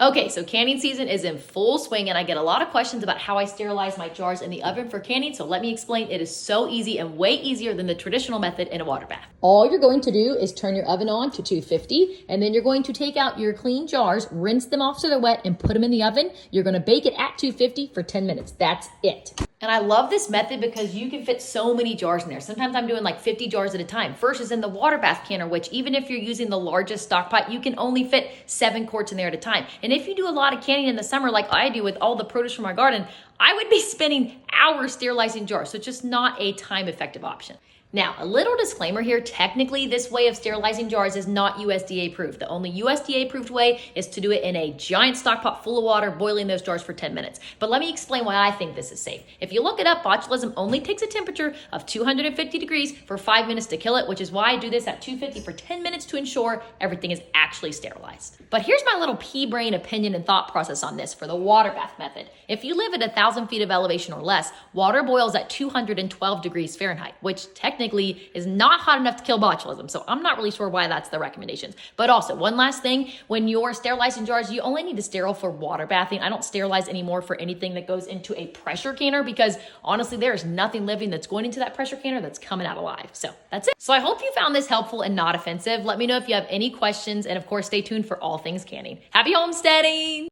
Okay, so canning season is in full swing and I get a lot of questions about how I sterilize my jars in the oven for canning. So let me explain. It is so easy and way easier than the traditional method in a water bath. All you're going to do is turn your oven on to 250 and then you're going to take out your clean jars, rinse them off so they're wet and put them in the oven. You're going to bake it at 250 for 10 minutes. That's it. And I love this method because you can fit so many jars in there. Sometimes I'm doing like 50 jars at a time versus in the water bath canner, which even if you're using the largest stock pot, you can only fit 7 quarts in there at a time. And if you do a lot of canning in the summer, like I do with all the produce from our garden, I would be spending hours sterilizing jars. So it's just not a time effective option. Now, a little disclaimer here, technically this way of sterilizing jars is not USDA approved. The only USDA approved way is to do it in a giant stock pot full of water, boiling those jars for 10 minutes. But let me explain why I think this is safe. If you look it up, botulism only takes a temperature of 250 degrees for 5 minutes to kill it, which is why I do this at 250 for 10 minutes to ensure everything is actually sterilized. But here's my little pea brain opinion and thought process on this for the water bath method. If you live at 1,000 feet of elevation or less, water boils at 212 degrees Fahrenheit, which technically is not hot enough to kill botulism. So I'm not really sure why that's the recommendations. But also one last thing, when you're sterilizing jars, you only need to sterile for water bathing. I don't sterilize anymore for anything that goes into a pressure canner because honestly, there's nothing living that's going into that pressure canner that's coming out alive. So that's it. So I hope you found this helpful and not offensive. Let me know if you have any questions and of course, stay tuned for all things canning. Happy homesteading!